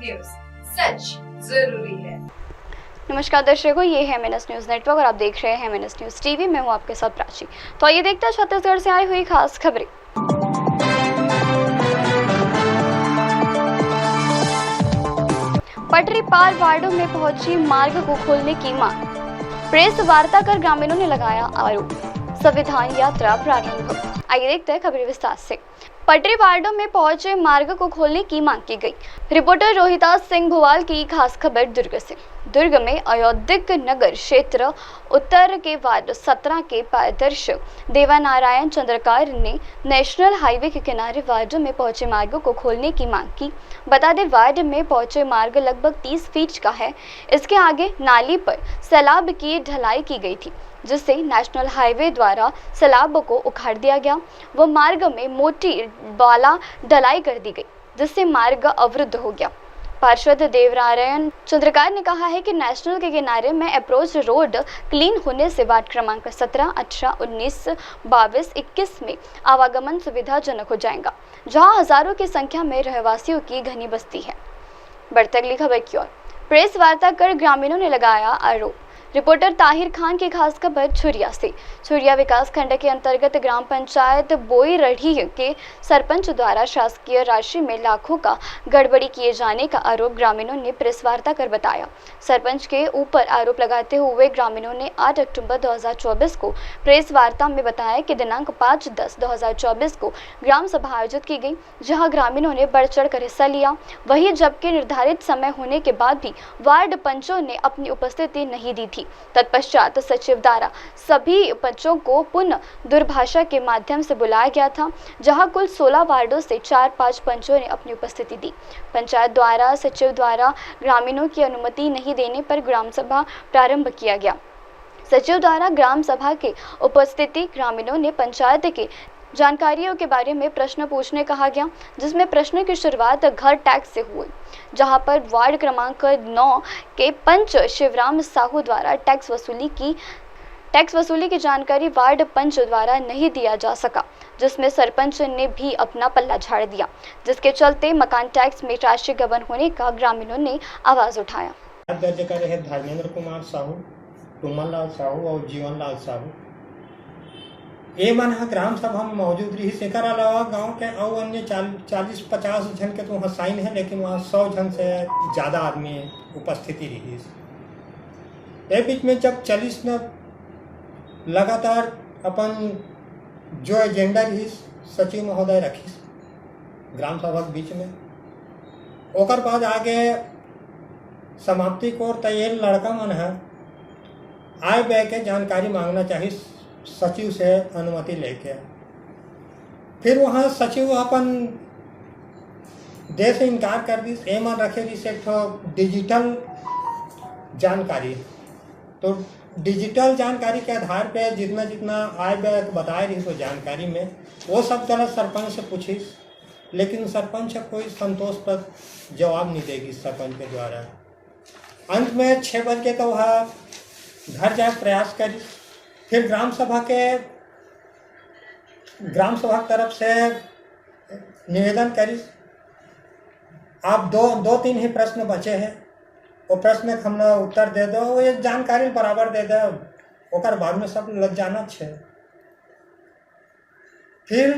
News, सच जरूरी है। नमस्कार दर्शकों, ये है MNS न्यूज नेटवर्क और आप देख रहे हैं MNS न्यूज टीवी। मैं हूं आपके साथ प्राची। तो आइए देखते हैं छत्तीसगढ़ से आई हुई खास खबरें। पटरी पार वार्डों में पहुंची मार्ग को खोलने की मांग। प्रेस वार्ता कर ग्रामीणों ने लगाया आरोप। संविधान यात्रा प्रारंभ। आइए देखते हैं खबरें विस्तार से। पटरी वार्डों में पहुंचे मार्ग को खोलने की मांग की गई। रिपोर्टर रोहिता सिंह भुवाल की खास खबर दुर्ग से। दुर्ग में अयोध्या नगर क्षेत्र उत्तर के वार्ड 17 के पारदर्शक देवानारायण चंद्रकार ने नेशनल हाईवे के किनारे वार्डों में पहुंचे मार्गों को खोलने की मांग की। बता दें, वार्ड में पहुंचे मार्ग लगभग 30 फीट का है। इसके आगे नाली पर सैलाब की ढलाई की गई थी, जिससे नेशनल हाईवे द्वारा सैलाब को उखाड़ दिया गया। वह मार्ग में मोटी बाला ढलाई कर दी गई, जिससे मार्ग अवरुद्ध हो गया। पार्षद देवनारायण चंद्रकार ने कहा है कि नेशनल के किनारे में अप्रोच रोड क्लीन होने से वार्ड क्रमांक 17, 18, 19, 22, 21 में आवागमन सुविधाजनक हो जाएगा, जहां हजारों की संख्या में रहवासियों की घनी बस्ती है। बढ़ते अगली खबर की ओर। प्रेस वार्ता कर ग्रामीणों ने लगाया आरोप। रिपोर्टर ताहिर खान की खास खबर छुरिया से। छुरिया विकास खंड के अंतर्गत ग्राम पंचायत बोईरढ़ी के सरपंच द्वारा शासकीय राशि में लाखों का गड़बड़ी किए जाने का आरोप ग्रामीणों ने प्रेस वार्ता कर बताया। सरपंच के ऊपर आरोप लगाते हुए ग्रामीणों ने 8 अक्टूबर 2024 को प्रेस वार्ता में बताया कि दिनांक 5/10/2024 को ग्राम सभा आयोजित की गई, जहां ग्रामीणों ने बढ़ चढ़ कर हिस्सा लिया। वहीं जबकि निर्धारित समय होने के बाद भी वार्ड पंचों ने अपनी उपस्थिति नहीं दी थी। तत्पश्चात सचिव द्वारा सभी पंचों को पुनः दूरभाषा के माध्यम से बुलाया गया था, जहां कुल 16 वार्डों से 4-5 पंचों ने अपनी उपस्थिति दी। पंचायत द्वारा सचिव द्वारा ग्रामीणों की अनुमति नहीं देने पर ग्राम सभा प्रारंभ किया गया। सचिव द्वारा ग्राम सभा के उपस्थिति ग्रामीणों ने पंचायत के जानकारियों के बारे में प्रश्न पूछने कहा गया, जिसमें प्रश्न की शुरुआत घर टैक्स से हुई, जहां पर वार्ड क्रमांक 9 के पंच शिवराम साहू द्वारा टैक्स वसूली की जानकारी वार्ड पंच द्वारा नहीं दिया जा सका, जिसमें सरपंच ने भी अपना पल्ला झाड़ दिया, जिसके चलते मकान टैक्स में राशि गबन होने का ग्रामीणों ने आवाज उठाया। दर्ज करे है धर्मेंद्र कुमार साहू, टुमन लाल साहू और जीवन लाल साहू। ये मन ग्राम सभा में मौजूद रही। एक अलावा गांव के और अन्य 40-50 जन के तो वहाँ साइन है, लेकिन वहाँ 100 जन से ज़्यादा आदमी उपस्थिति रही। ये बीच में जब 40 में लगातार अपन जो एजेंडा रही सचिव महोदय रखी ग्राम सभा के बीच में, ओकर बाद आगे समाप्ति को तय लड़का मन है आए बह के जानकारी मांगना चाहिए सचिव से अनुमति लेके। फिर वहाँ सचिव अपन दे से इनकार कर दी। एम रखे रही से डिजिटल जानकारी, तो डिजिटल जानकारी के आधार पे जितना जितना आय व्यय बताए रही तो जानकारी में वो सब गलत सरपंच से पूछी, लेकिन सरपंच कोई संतोषप्रद जवाब नहीं देगी सरपंच के द्वारा। अंत में 6 बज के तो वह घर जाए प्रयास करी। फिर ग्राम सभा की तरफ से निवेदन करी, आप दो तीन ही प्रश्न बचे हैं, वो प्रश्न के हमरा उत्तर दे दो, वो ये जानकारी बराबर दे दो, ओकर बाद में सब लग जाना छे। फिर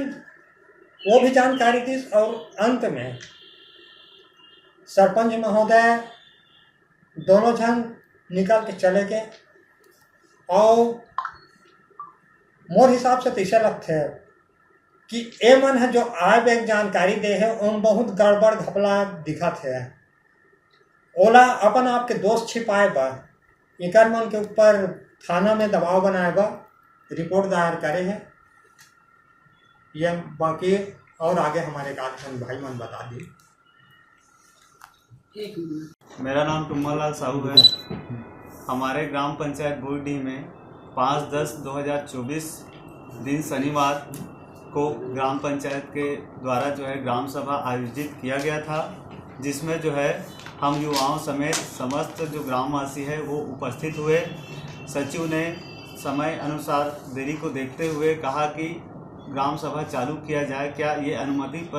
वो भी जानकारी दी और अंत में सरपंच महोदय दोनों जन निकल के चले गए। और मोर हिसाब से तो ऐसा लगता है कि ये मन है जो आय व्यय जानकारी दे है उन बहुत गड़बड़ घपला दिखत है। ओला अपन आपके दोस्त छिपाए बा, एक मन के ऊपर थाना में दबाव बनाए बा, रिपोर्ट दायर करे है। यह बाकी और आगे हमारे कार्यक्रम भाई मन बता दी। मेरा नाम टुम्मन लाल साहू है। हमारे ग्राम पंचायत बोईरढ़ी में 5/10/2024 दिन शनिवार को ग्राम पंचायत के द्वारा जो है ग्राम सभा आयोजित किया गया था, जिसमें जो है हम युवाओं समेत समस्त जो ग्रामवासी है वो उपस्थित हुए। सचिव ने समय अनुसार देरी को देखते हुए कहा कि ग्राम सभा चालू किया जाए, क्या ये अनुमति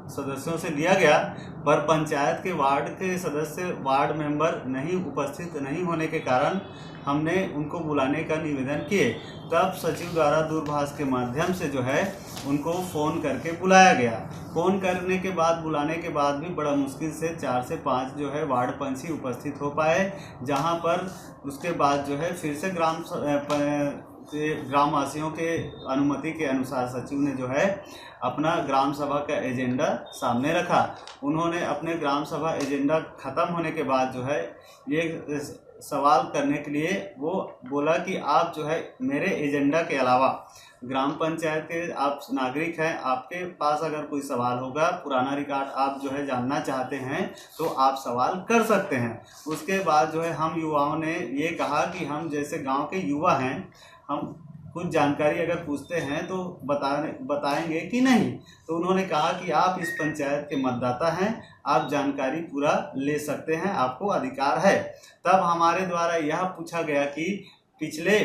सदस्यों से लिया गया, पर पंचायत के वार्ड के सदस्य वार्ड मेंबर नहीं उपस्थित नहीं होने के कारण हमने उनको बुलाने का निवेदन किए। तब सचिव द्वारा दूरभाष के माध्यम से जो है उनको फ़ोन करके बुलाया गया। फ़ोन करने के बाद बुलाने के बाद भी बड़ा मुश्किल से 4 से 5 जो है वार्ड पंच ही उपस्थित हो पाए, जहां पर उसके बाद जो है फिर से ग्रामवासियों के अनुमति के अनुसार सचिव ने जो है अपना ग्राम सभा का एजेंडा सामने रखा। उन्होंने अपने ग्राम सभा एजेंडा ख़त्म होने के बाद जो है ये सवाल करने के लिए वो बोला कि आप जो है मेरे एजेंडा के अलावा ग्राम पंचायत के आप नागरिक हैं, आपके पास अगर कोई सवाल होगा, पुराना रिकॉर्ड आप जो है जानना चाहते हैं तो आप सवाल कर सकते हैं। उसके बाद जो है हम युवाओं ने ये कहा कि हम जैसे गांव के युवा हैं, हम कुछ जानकारी अगर पूछते हैं तो बताएंगे कि नहीं। तो उन्होंने कहा कि आप इस पंचायत के मतदाता हैं, आप जानकारी पूरा ले सकते हैं, आपको अधिकार है। तब हमारे द्वारा यह पूछा गया कि पिछले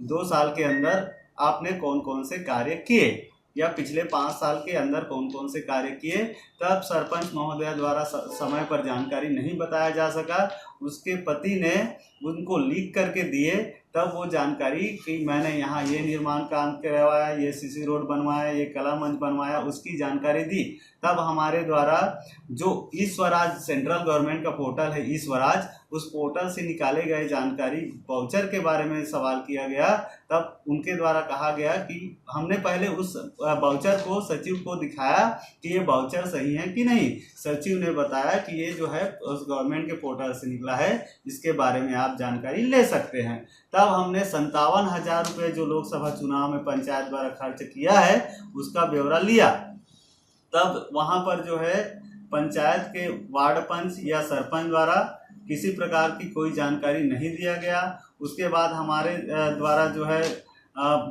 2 साल के अंदर आपने कौन कौन से कार्य किए, या पिछले 5 साल के अंदर कौन कौन से कार्य किए। तब सरपंच महोदया द्वारा समय पर जानकारी नहीं बताया जा सका। उसके पति ने उनको लीक करके दिए, तब वो जानकारी कि मैंने यहाँ ये निर्माण काम करवाया, ये सीसी रोड बनवाया, ये कला मंच बनवाया, उसकी जानकारी दी। तब हमारे द्वारा जो ई स्वराज सेंट्रल गवर्नमेंट का पोर्टल है, ई स्वराज, उस पोर्टल से निकाले गए जानकारी वाउचर के बारे में सवाल किया गया। तब उनके द्वारा कहा गया कि हमने पहले उस वाउचर को सचिव को दिखाया कि ये वाउचर सही है कि नहीं। सचिव ने बताया कि ये जो है उस गवर्नमेंट के पोर्टल से निकला है, इसके बारे में आप जानकारी ले सकते हैं। तब हमने 57,000 रुपये जो लोकसभा चुनाव में पंचायत द्वारा खर्च किया है उसका ब्यौरा लिया। तब वहाँ पर जो है पंचायत के वार्ड पंच या सरपंच द्वारा किसी प्रकार की कोई जानकारी नहीं दिया गया। उसके बाद हमारे द्वारा जो है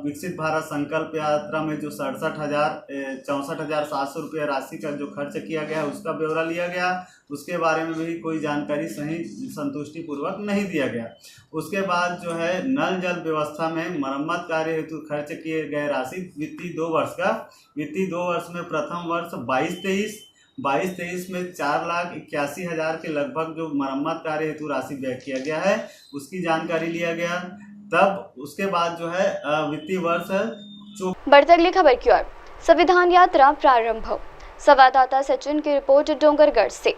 विकसित भारत संकल्प यात्रा में जो 64,700 रुपये राशि का जो खर्च किया गया उसका ब्यौरा लिया गया। उसके बारे में भी कोई जानकारी सही संतुष्टि पूर्वक नहीं दिया गया। उसके बाद जो है नल जल व्यवस्था में मरम्मत कार्य हेतु खर्च किए गए राशि वित्तीय 2 वर्ष का, वित्तीय 2 वर्ष में प्रथम वर्ष 22-23 में 4,81,000 के लगभग जो मरम्मत कार्य हेतु राशि व्यय किया गया है उसकी जानकारी लिया गया। तब उसके बाद जो है वित्तीय वर्ष बढ़ते अगली खबर की ओर। संविधान यात्रा प्रारंभ। संवाददाता सचिन की रिपोर्ट डोंगरगढ़ से।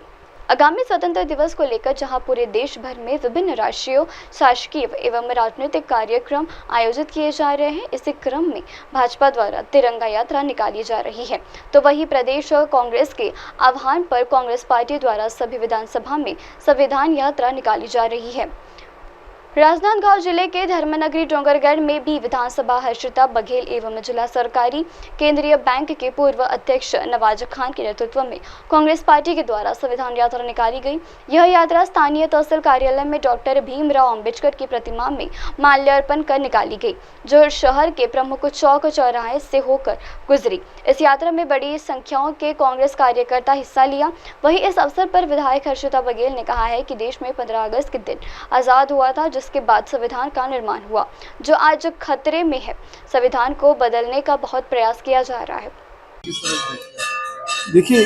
आगामी स्वतंत्रता दिवस को लेकर जहां पूरे देश भर में विभिन्न राष्ट्रीय, शासकीय एवं राजनीतिक कार्यक्रम आयोजित किए जा रहे हैं, इसी क्रम में भाजपा द्वारा तिरंगा यात्रा निकाली जा रही है। तो वहीं प्रदेश कांग्रेस के आह्वान पर कांग्रेस पार्टी द्वारा सभी विधानसभा में संविधान यात्रा निकाली जा रही है। राजनांदगांव जिले के धर्मनगरी डोंगरगढ़ में भी विधानसभा हर्षिता बघेल एवं जिला सरकारी केंद्रीय बैंक के पूर्व अध्यक्ष नवाज खान के नेतृत्व में कांग्रेस पार्टी के द्वारा संविधान यात्रा निकाली गई। यह यात्रा स्थानीय तहसील कार्यालय में डॉक्टर भीमराव अंबेडकर की प्रतिमा में माल्यार्पण कर निकाली गई, जो शहर के प्रमुख चौक चौराहे से होकर गुजरी। इस यात्रा में बड़ी संख्याओं के कांग्रेस कार्यकर्ता हिस्सा लिया। वहीं इस अवसर पर विधायक हर्षिता बघेल ने कहा है कि देश में 15 अगस्त के दिन आजाद हुआ था, जिसके बाद संविधान का निर्माण हुआ, जो आज खतरे में है। संविधान को बदलने का बहुत प्रयास किया जा रहा है। देखिए,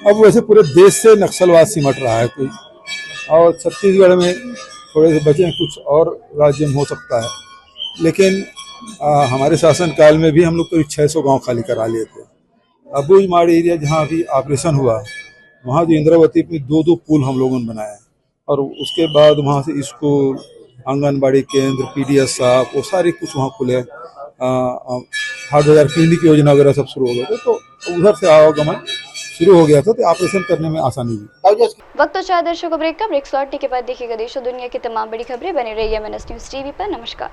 अब वैसे पूरे देश से नक्सलवाद सिमट रहा है कोई, और छत्तीसगढ़ में थोड़े से बचे, कुछ और राज्य में हो सकता है, लेकिन हमारे शासन काल में भी हम लोग करीब 600 गांव खाली करा लिए थे। अबूझमाड़ एरिया जहाँ अभी ऑपरेशन हुआ, वहाँ जो इंद्रावती पे 2-2 पुल हम लोगों ने बनाया, और उसके बाद वहाँ से स्कूल, आंगनबाड़ी केंद्र, पीडीएस साहब, वो सारे कुछ वहाँ खुले। हार्ट बाजार क्लिनिक योजना वगैरह सब शुरू हो गए थे, तो उधर से आवागमन शुरू हो गया था, तो ऑपरेशन करने में आसानी हुई। वक्त तो चाहे दर्शकों ब्रेक का, ब्रेक शॉर्ट के बाद देखिएगा देश और दुनिया की तमाम बड़ी खबरें। बने रहिए MNS न्यूज़ टीवी पर। नमस्कार।